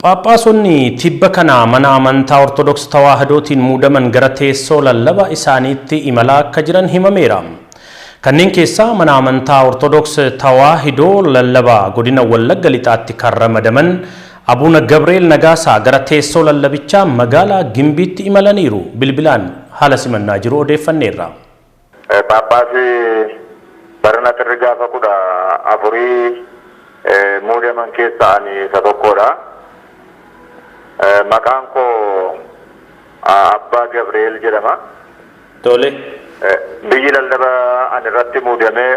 Phaaphaasonni tibba kana mana amantaa Ortodoks Tawaahidootiin muudaman gara teessoo lallaba isaaniitti imalaa akka jiran himameera. Kanneen keessaa mana amantaa Ortodoks Tawaahidoo lallabaa godina Wallagga Lixaatti kan ramadaman Abuna Gabriel Nagaasaa gara teessoo lallabichaa magaalaa Gimbiitti imalaniiru. Bilbilaan haala simannaa jiru odeeffanneerra. Phaaphaasi barana tirrigaa fakkudha afurii muudaman keessaa ani isa tokkodha. Maqaan koo Abbaa Gabriel jedhama. Tole. Biyyi lallaba ani irratti muudamee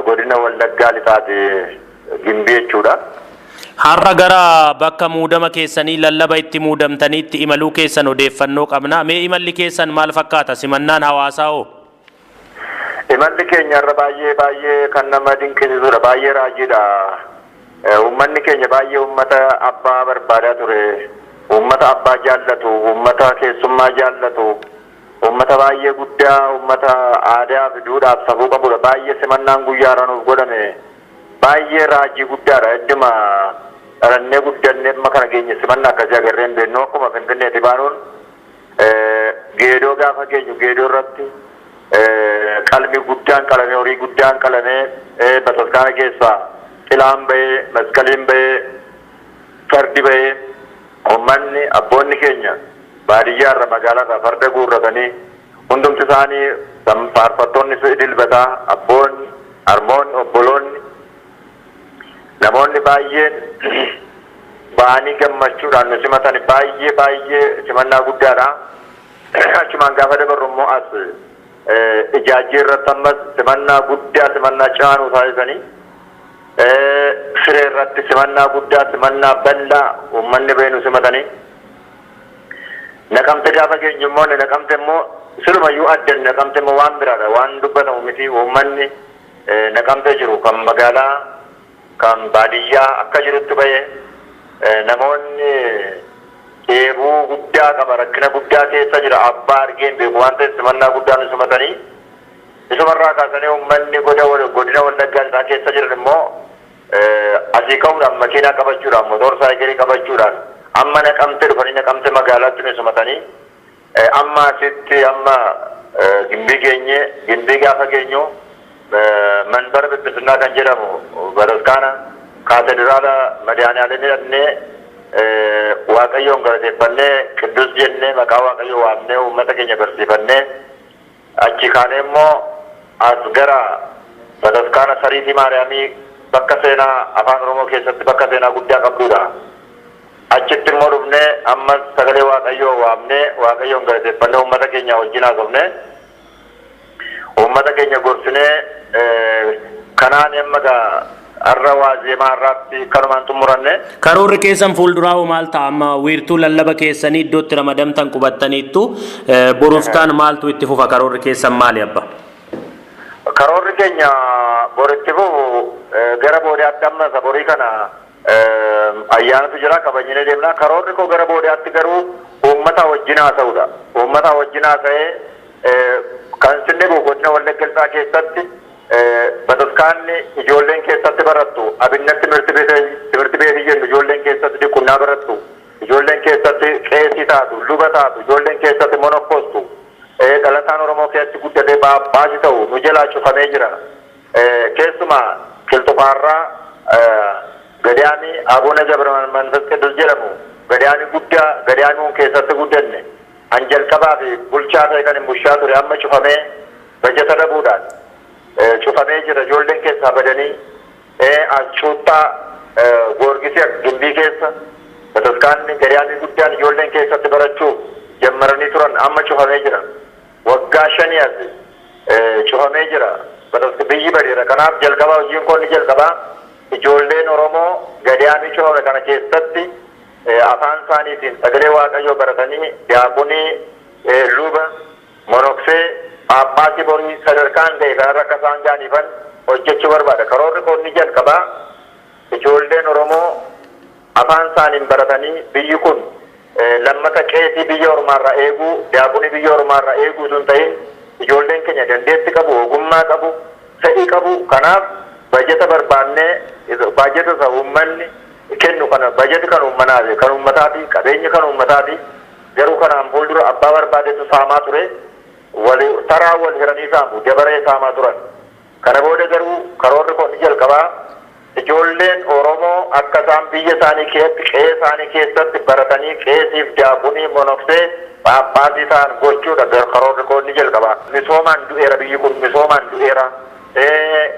godina Wallaggaa Lixaatti Gimbii jechuudha. Har'a gara bakka muudama keessanii lallaba itti muudamtaniitti imaluu keessan odeeffannoo qabna. Mee imalli keessan maal fakkaata? Simannaan hawaasaa hoo? Imalli keenya irra baay'ee kan nama dinqisiisudha. Baay'ee raajiidha. Uummanni keenya baay'ee uummata abbaa barbaadaa ture. Uummata abbaa jaallatu, uummata keessummaa jaallatu, uummata baay'ee guddaa, uummata aadaa fi duudhaaf safuu qabudha. Baay'ee simannaan guyyaarra nuuf godhame baay'ee raajii guddaadha. Idduma dhalannee guddannee amma kana geenye simannaa akkasii agarree hin beeknu. Akkuma Finfinneetti baanuun geedoo gaafa geenyu geedoo irratti qalmi guddaan qalame, horii guddaan qalame, bataskaana keessaa cilaan bahee, masqaliin bahee, fardi bahee. Uummanni abboonni keenya baadiyyaarra magaalaarraa farda guurratanii hundumti isaanii faarfattoonni dilbataa abboonni, harmoonni, obboloonni namoonni baay'een ba'anii gammachuudhaan nu simatan baay'ee simannaa guddaadha. Achumaan gaafa dabarru immoo as ijaajjii irratti ammas simannaa guddaa simannaa caanuu taasisanii siree irratti simannaa guddaa simannaa bal'aa uummanni beenu simatanii Naqamte gaafa geenyu immoo Naqamte immoo silumayyuu addan Naqamte immoo waan biraadha waan dubbatamu miti. Uummanni Naqamte jiru kan magaalaa kan baadiyyaa akka jirutti bahee namoonni dheebuu guddaa qaba rakkina guddaa keessa jira abbaa argeen beeku waan ta'eef simannaa guddaa nu simatanii isumarraa kaasanii uummanni godina Wallaggaa Lixaa keessa jiran immoo asii ka'uudhaan makiinaa qabachuudhaan motor saayikilii qabachuudhaan amma Naqamte dhufanii Naqamte magaalaatti nu simatanii amma asitti amma Gimbii geenye Gimbii gaafa geenyu manbara Bibbisinaa kan jedhamu bataskaana kaatediraala Madaaniyaaleen hidhannee Waaqayyoon galateeffannee Qidduus jennee maqaa Waaqayyoo waamnee uummata keenya barsiifannee achi kaanee immoo as gara bataskaana Sariitii Maariyaamii bakka seenaa afaan Oromoo keessatti bakka seenaa guddaa qabdudha. Achitti immoo dhufnee ammas sagalee Waaqayyoo waamnee Waaqayyoon galateeffannee uummata keenya wajjin haasofnee uummata keenya gorsinee kanaan amma har'a waazeemaa har'aatti kanumaan xumuranne. Karoorri keessan fuulduraa hoo maal ta'a? Amma wiirtuu lallaba keessanii iddootti ramadamtan qubattaniittu boruuftaan maaltu itti fufa? Karoorri keessan maali abba? Karoorri keenya boritti fufu gara boodaatti amma saborii kana ayyaanatu jira kabajnee deemna. Karoorri koo gara boodaatti garuu uummata wajjin haasa'uudha. Uummata wajjin haasa'ee kan sinne godina Wallagga Lixaa keessatti bataskaanni ijoolleen keessatti barattu abinnatti timirti beetii jennu ijoolleen keessatti diqqumnaa barattu ijoolleen keessatti qeesii taatu luba taatu ijoolleen keessatti monokkostu dhalataan Oromoo keessatti guddatee baasii ta'u nu jalaa cufamee jira. Keessumaa Kilxufaarraa gadaanii Abuna Gabriel Manfas Qidduus jedhamu gadaanii guddaa gadaanii keessatti guddanne an jalqabaa fi bulchaa ta'e kan hin bushaa ture amma cufamee bajata dhabuudhaan cufamee jira. Ijoolleen keessaa badanii achuuttaa Goorgisii Gimbii keessa bataskaanni gadaanii guddaan ijoolleen keessatti barachuuf jammaranii turan amma cufamee jira. Waggaa 5 as cufamee jira. Biyyi badeera. Kanaaf jalqabaa hojiin koonni jalqabaa ijoolleen Oromoo gadaanii cufame kana keessatti afaan isaaniitiin sagalee Waaqayyoo baratanii daakunii luba monoksee Phaaphaasii borii sadarkaan ga'e kanarra akka isaan gaaniifan hojjechuu barbaada. Karoorri koonni jalqabaa ijoolleen Oromoo afaan isaaniin baratanii biyyi kun lammata qeesii biyya ormaarraa eeguu daakunii biyya ormaarraa eeguu sun ta'in ijoolleen keenya dandeetti qabu ogummaa qabu fedhii qabu. Kanaaf bajeta barbaannee bajeta isa uummanni kennu kana bajeti kan ummataati qabeenya kan ummataati garuu kanaan fuuldura abbaa barbaadetu saamaa ture wali taraa wal hiranii saamu dabaree saamaa turan kana booda garuu karoorri kun ni jalqabaa ijoolleen Oromoo akka isaan biyya isaanii keessatti qe'ee isaanii keessatti baratanii qeesiif daabunii monoksee paappaasii ta'an gochuudha karoorri kun ni jalqabaa misoomaan du'eera biyyi kun misoomaan du'eera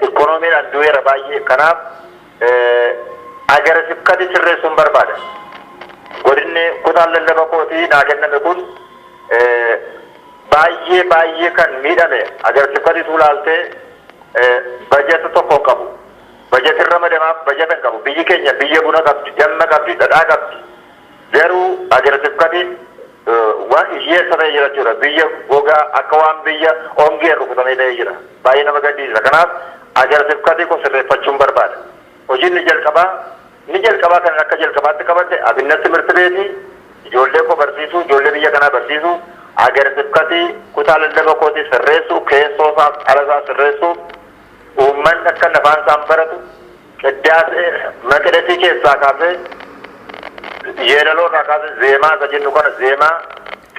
ikoonomiidhaan du'eera baay'ee kanaaf agarsiif kadi sirreessuun barbaada. Godinni kutaan lallaba kootii naa kenname kun baay'ee kan miidhame agarsiif kadi tuulaaltee bajeta tokko qabu. Bajeti ramadamaaf bajeta hin qabu. Biyyi keenya biyya buna qabdi, damma qabdi, dhadhaa qabdi. Garuu agarsiif kadi waan hiyyeessa ta'e jira jechuudha. Biyya gogaa akka waan biyya ongee rukutamee ta'ee jira. Baay'ee nama gaddisiisa. Kanaaf agarsiif kadi kun sirreeffachuun barbaada. Hojiin ni jalqabaa kan akka jalqabaatti qabate abinnatti mirtibeeti ijoollee koo barsiisuu ijoollee biyya kanaa barsiisuu agarsiif kadi kutaa lallaba kootii sirreessuu keessoo isaa ala isaa sirreessuu uummanni akka nafaan isaan baratu qiddaasee maqidasii keessaa kaasee yeedaloo irraa kaasee zeemaa isa jennu kana zeemaa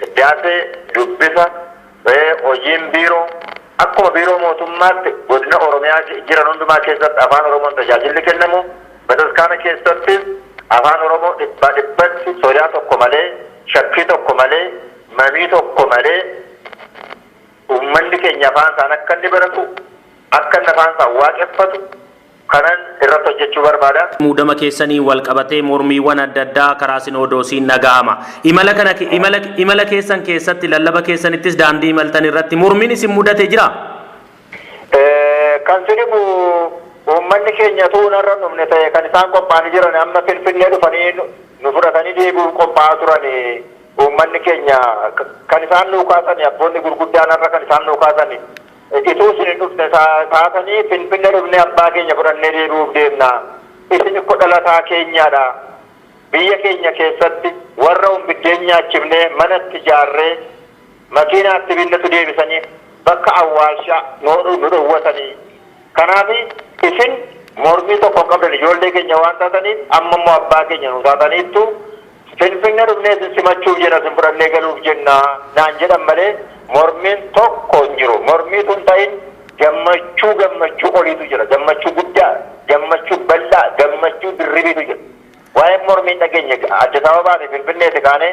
qiddaasee dubbisa hojiin biiroo akkuma biiroo mootummaatti godina Oromiyaa jiran hundumaa keessatti afaan Oromoon tajaajilli kennamu bataskaana keessatti afaan Oromoo dhibbatti sodaa tokko malee shakkii tokko malee mamii tokko malee uummanni keenya afaan isaan akka inni baratu akka inni afaan isaan waaqeffatu kanan irratti hojjechuu barbaada. Muudama keessanii wal qabatee mormiiwwan adda addaa karaa Sinodoosiin dhaga'ama. Imala keessan keessatti lallaba keessanittis daandii imaltan irratti mormiin isin mudatee jira? Kan sinibu uummanni keenya tuunarra dhumne ta'e kan isaan qophaa'anii jiran amma Finfinnee dhufanii nu fudhatanii deebi'uuf qophaa'aa turan uummanni keenya kan isaan nuu kaasan abboonni gurguddaan irra kan isaan nuu kaasan ituu isin dhufne taatanii Finfinnee dhufne abbaa keenya fudhannee deebi'uuf deemna isin ikko dhalataa keenyaadha biyya keenya keessatti warra biddeen nyaachifnee manatti ijaarree makiinaatti binnatu deebisanii bakka awwaalshaa nu dhowwatanii kanaaf isin mormii tokko qabdan ijoollee keenya waan taataniif amma immoo abbaa keenya nu taataniittu Finfinnee dhufnee isin simachuuf jenna isin fudhannee galuuf jenna naan jedhan malee mormiin tokko hin jiru. Mormii tun ta'in gammachuu oliitu jira. Gammachuu guddaa, gammachuu bal'aa, gammachuu dirribiitu jira. Waa'ee mormiin dhageenya Addis Ababaa fi Finfinneeti kaane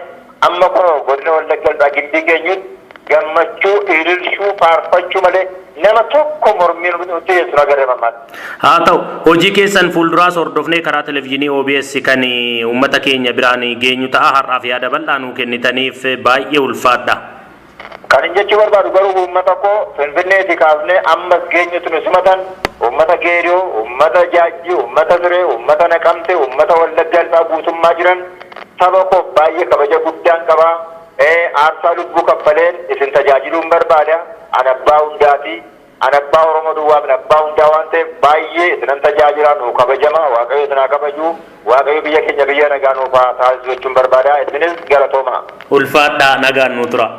amma kunoo godina Wallaggaa gindii geenyutti gammachuu ililchuu faarfachuu malee nama tokko mormiin nuti yesuun agarreeffamaa. Haa ta'u hojii keessan fuulduraas hordofnee karaa televezyiinii OBS kan uummata keenya biraan geenyu ta'a har'aaf yaada bal'aa nuu kennitaniif baay'ee ulfaadha. Kan hin jechuu barbaadu garuu uummata koo Finfinneeti kaafnee ammas geenyutu nu simatan uummata Geediyoo, uummata Jaajjii, uummata Siree, uummata Naqamtee, uummata Wallaggaa guutummaa jiran saba koo baay'ee kabaja guddaan qabaa. Aarsaa lubbuu kabbaleen isin tajaajiluun barbaada. An abbaa hundaati. An abbaa Oromoo duwwaa fi abbaa hundaa waan ta'eef baay'ee isinan tajaajilaa nu kabajama. Waaqayyo isinaa kabaju. Waaqayyo biyya keenya biyya nagaa nuuf haa taasisu jechuun barbaada. Isinis galatooma. Ulfaadhaa nagaan nu tura.